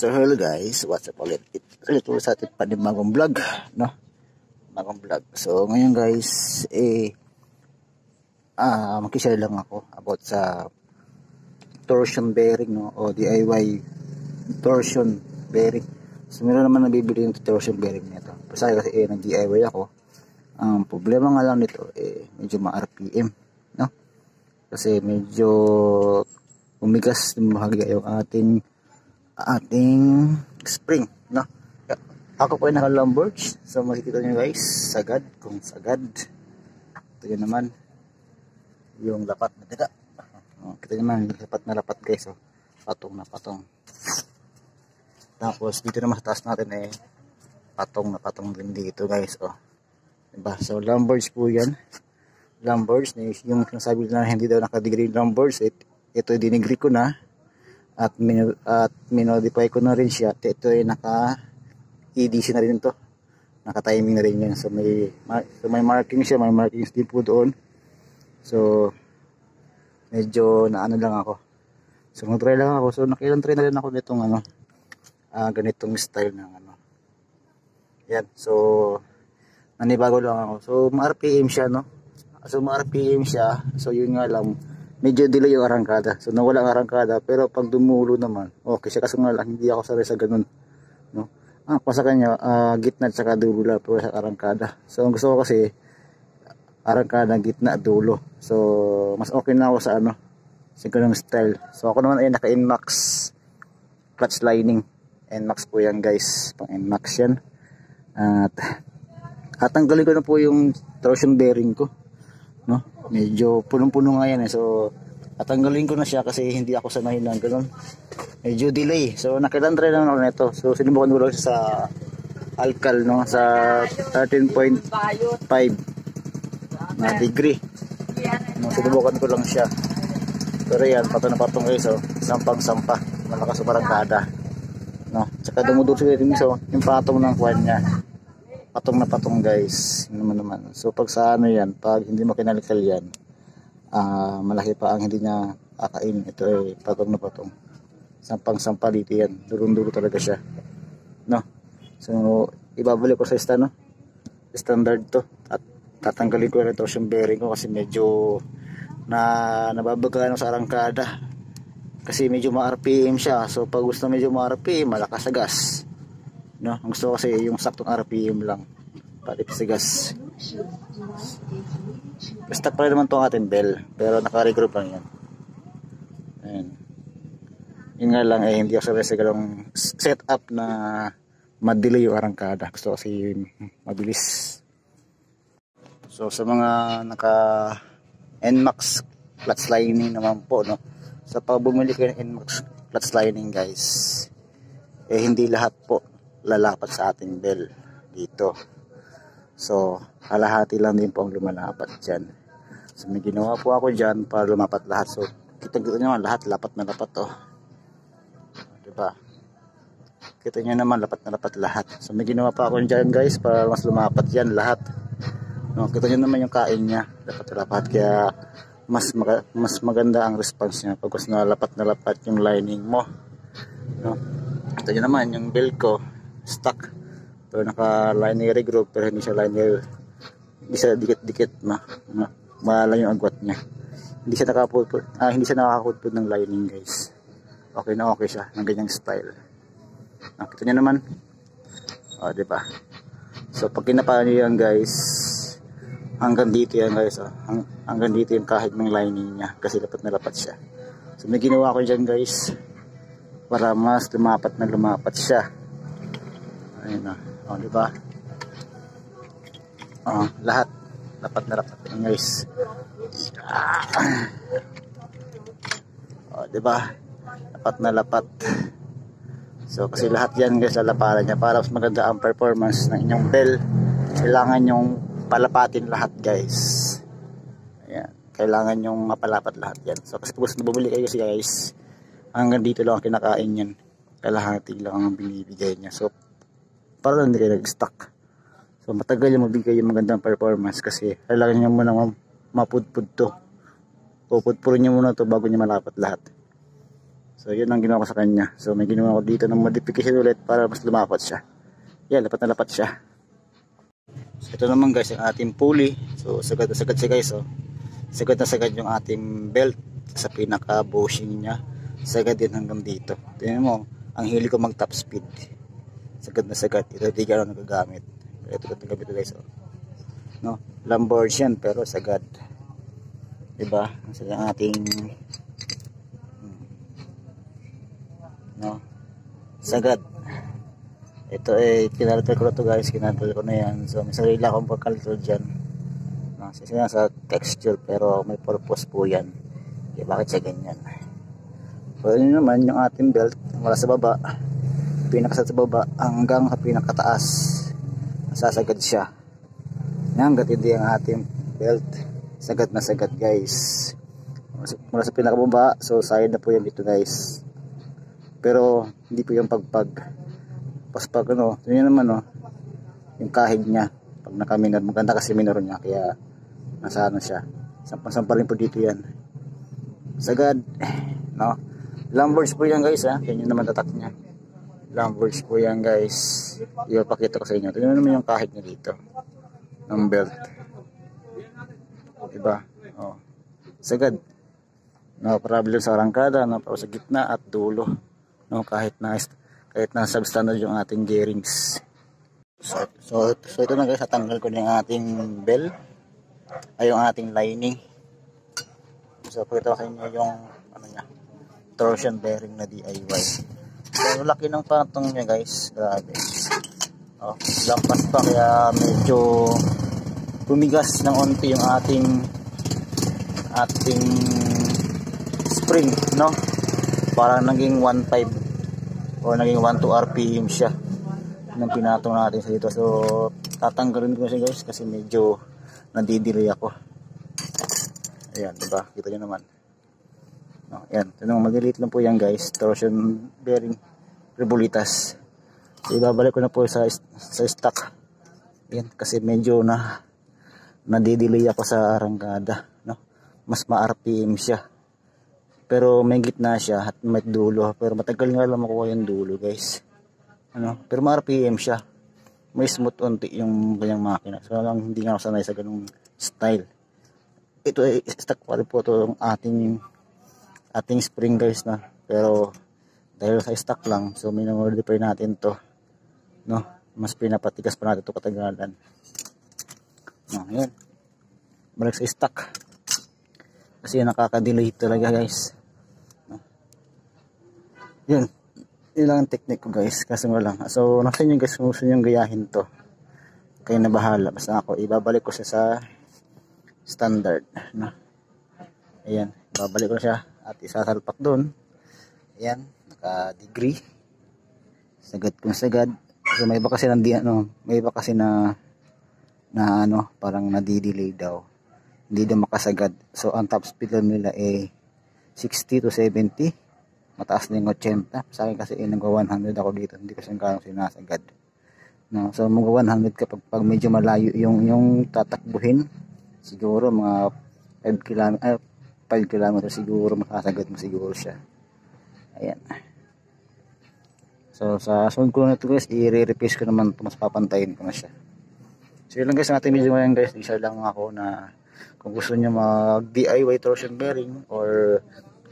So hello guys, what's up ulit? Ito sa ating panibagong vlog, no? Bagong vlog. So ngayon guys, mag-share lang ako about sa torsion bearing, no? O DIY torsion bearing. So meron naman nabibili yung torsion bearing nito. Kasi nag-DIY ako. Ang problema nga lang nito, medyo ma-RPM, no? Kasi medyo umigas ng bahagya yung ating spring, no? Ako po ay naka-lomboards. So makikita nyo guys, sagad, kung sagad. Ito yun naman yung lapat na tiga. Kita naman yung lapat guys, patong na patong. Tapos dito naman sa taas natin patong na patong din dito guys, diba? So lomboards po yan. Lomboards, yung sinasabi na hindi daw naka-degree lomboards, ito dinigri ko na. At minodify ko na rin siya. Ito ay naka-EDC na rin to. Naka-timing na rin yan. So may marking siya. May markings din po doon. So medyo naano lang ako. So mag-try lang ako. So nakilang try na rin ako nitong ganitong style ng yan. So nanibago lang ako. So ma-RPM siya, no? So ma-RPM siya. So yun nga lang, medyo delay yung arangkada. So nawala ang arangkada, pero pag dumulo naman, okay siya. Kasi nga lang, hindi ako sanay sa ganun, no? Pa sa kanya, gitna at saka dulo lang pero sa arangkada. So ang gusto ko kasi arangkada, gitna, dulo. So mas okay na ako sa sa ganung style. So ako naman ay naka NMAX clutch lining. NMAX po yan guys, pang NMAX yan. At tatanggalin ko na po yung torsion bearing ko, no? Medyo punong-puno nga yan so tatanggalin ko na siya kasi hindi ako sanay ng ganun, medyo delay. So nakilandry lang ako nito. So sinubukan ko lang sa alkal, no, sa 13.5 na degree, no, sinubukan ko lang siya. Pero yan, patong na patong guys, sampang-sampa, malakas sa barangkada, no? Tsaka dumudulo siya din, so yung patong ng kuwan niya, patong na patong guys, naman. So pag sa yan, pag hindi mo kinalikal yan, malaki pa ang hindi niya kakain. Ito ay patong na patong, sampang-sampa dito yan, durong-duro talaga siya, no? So ibabalik ko sa standard to, at tatanggalin ko na ito yung bearing ko kasi medyo nababagaan sa arangkada kasi medyo ma-RPM siya. So pag gusto medyo ma-RPM, malakas sa gas, no? Ang gusto ko kasi yung saktong RPM lang, pati sa gas. Stock pa rin naman itong ating bell, pero naka-regroup lang yan. Ayan. Yun nga lang, hindi ako sa ganong setup na madelay yung arangkada. Gusto ko kasi mabilis. So sa mga naka NMAX clutch lining naman po, no? Sa pag bumili kayo ng NMAX clutch lining guys, hindi lahat po lalapat sa ating bell dito. So kalahati lang din po ang lumalapat dyan. So may ginawa po ako dyan para lumapat lahat. So kita nyo lahat lapat na lapat, diba? Kita nyo naman lapat na lapat lahat. So may ginawa pa ako dyan guys para mas lumapat yan lahat, no? Kita nyo naman yung kain nya, lapat na lapat. Kaya mas maganda ang response nya pag mas nalapat na lapat yung lining mo, no? Kita nyo naman yung bell ko stuck, pero naka-lining regroup, pero hindi siya lining, hindi siya dikit-dikit, malang yung agwat niya. Hindi siya nakakapudpud ng lining guys. Okay na okay siya ng ganyang style. Nakita niyo naman, diba? So pag kinapa niyo yan guys, hanggang dito yan guys, hanggang dito yung kahit ng lining niya kasi lapat na lapat siya. So may ginawa ko dyan guys para mas lumapat na lumapat siya. Ayun na, diba? Lahat lapat na lapat yan guys. Diba? Lapat na lapat. So kasi lahat yan guys lalaparan niya para mas maganda ang performance ng inyong bell. Kailangan yung palapatin lahat guys. Ayan, kailangan yung mapalapat lahat yan. So kasi kung bumili kayo guys, hanggang dito lang ang kinakain yan, kalahati lang ang binibigay niya. So para hindi kayo nag-stock. So matagal yung mabigay yung magandang performance kasi kailangan nyo muna mapudpud to. Pupudpurin nyo muna to bago nyo malapat lahat. So yun ang ginawa ko sa kanya. So may ginawa ko dito ng modification ulit para mas lumapat siya. Yan, lapat na lapat siya. So ito naman guys yung ating pulley. So sagad na sagad siya guys. So sagad na sagad yung ating belt sa pinaka bushing niya. Sagad din hanggang dito. Tingnan mo, ang hili ko mag top speed. Sagad na sagad. Ito di ka lang nagagamit. Ito nagagamit ito guys. No, Lamborghini yan pero sagad. Diba? Kasi ang ating no, sagad. Ito eh kinalkal ko na to guys, kinalkal ko na yan. So may sarili akong pagkalkal dyan. No, kasi sa texture pero may purpose po yan. Okay, bakit siya ganyan? So yun naman yung ating belt mula sa baba, pinaka sa baba hanggang sa pinakataas. Nasasagad siya. Hanggat hindi ang ating belt sagad na sagad guys. Mula sa pinakababa, so side na po yan dito guys. Pero hindi po yung pagpag. Pag ano, yun naman no, yung kahig niya pag naka-minor, maganda kasi minor niya kaya nasa ano siya. Sampang-sampa rin po dito yan. Sagad, no. Lamborghini po yan guys ha. Yan naman tatak niya. Lamborghini po yan guys. Ipapakita ko sa inyo. Tingnan naman yung kahig niya dito ng belt. Diba? Oh. Sagad. No problem sa arangkada, no, sa gitna at dulo. No, kahit na substandard yung ating gearings. So ito na guys, tatanggal ko na yung ating bell ay yung ating lining. So pakita ko sa inyo yung ano niya, torsion bearing na DIY. So laki ng patong niya guys, grabe. Oh, lampas pa kaya medyo tumigas ng onti yung ating spring, no? Parang naging 1.5 o naging 1.2 RPM siya nang pinatong natin sa dito. So tatanggalin ko siya guys kasi medyo nadidelay ako. Ayan, diba? Kita nyo naman. No, ayan, ito maliliit lang po yan guys, torsion bearing rebulitas. So ibabalik ko na po sa stock. Ayan, kasi medyo nadidelay ako sa arangkada, no? Mas ma-RPM siya. Pero may gitna siya at may dulo. Pero matagal nga lang makuha yung dulo guys. Ano? Pero ma-RPM siya. May smooth unti yung kanyang makina. So lang hindi nga ako sanay sa ganung style. Ito ay stock pa rin po ito ating spring guys na. Pero dahil sa stock lang, so minamodify natin to. No? Mas pinapatigas pa natin ito katagalan. No, ayan. Balik sa stock. Kasi nakaka-delay talaga guys. Yun lang ang technique ko guys, kasi wala lang. So nasa inyo guys kung gusto nyo gayahin to, kayo na bahala. Basta ako ibabalik ko siya sa standard, no? Ayan, ibabalik ko siya at isasalpak doon. Ayan, naka degree, sagad kung sagad. So may iba kasi may iba kasi na ano, parang nadidelay daw, hindi daw makasagad. So ang top speed nila ay 60 to 70, mataas na yung 80. Sa akin kasi nagwa 100 ako dito, hindi kasi kaya sinasagad, no? So magwa 100 kapag medyo malayo yung tatakbuhin, siguro mga 5 km siguro makasagad mo siguro siya. Ayan. So sa sunod ko na ito guys, i-replace ko naman ito, mas papantayin ko na siya. So yun lang guys ang ating video ngayon guys. Isa lang ako na kung gusto nyo mag DIY torsion bearing or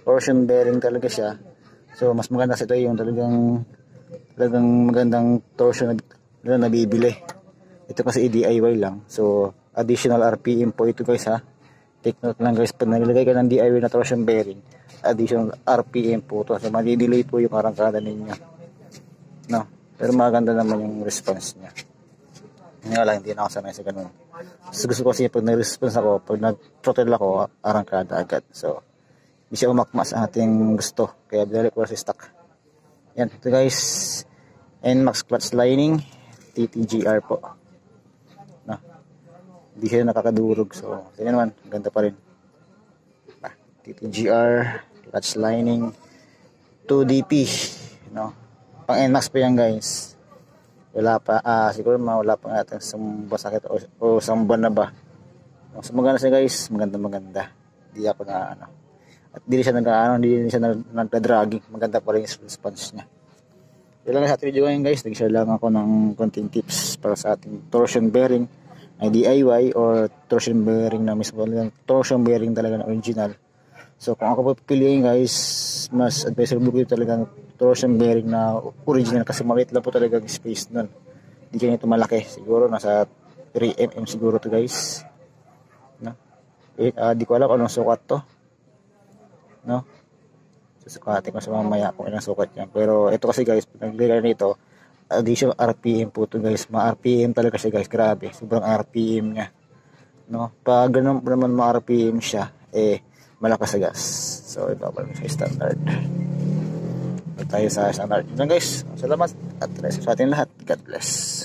torsion bearing talaga siya, so mas maganda sa ito yung talagang magandang torsion na nabibili. Ito kasi i-DIY lang, so additional RPM po ito guys ha. Take note lang guys, pag nilagay ka ng DIY na torsion bearing, additional RPM po ito, so madi-delay po yung arangkada ninyo, no? Pero maganda naman yung response nya. Nga lang, hindi na ako sanay sa ganun. So, gusto ko kasi pag nag-response ako, pag nag-throttle ako, arangkada agad. So hindi siya umakma sa ating gusto, kaya binalik ko sa stock. Yan, ito guys, NMAX clutch lining TTGR po, no? Hindi siya nakakadurog, so tingnan naman, ganda pa rin. TTGR clutch lining 2DP, no? Pang NMAX pa yan guys. Wala pa, siguro wala pa natin isang sakit o isang buwan na ba. So maganda siya guys, maganda. Hindi ako na At hindi siya nagda-dragging. Maganda pa rin yung response niya. Yun lang sa ating video ngayon guys. Nag-share lang ako ng konting tips para sa ating torsion bearing ay DIY or torsion bearing na mismo. Torsion bearing talaga na original. So kung ako pipiliin guys, mas advisable ko talaga torsion bearing na original kasi maliit lang po talaga yung space nun. Hindi kaya ito malaki. Siguro nasa 3mm siguro to guys. No? Di ko alam anong sukat to. No? Susukatin ko sa mamaya kung ilang sukat yan. Pero ito kasi guys, naglagay nito, additional RPM po to guys. Ma-RPM talaga siya guys. Grabe. Sobrang RPM niya. No? Pag ganun naman ma-RPM siya, malakas sa gas. So, ito pa sa standard. Ito tayo sa standard. Yun guys. Salamat at sa ating lahat. God bless.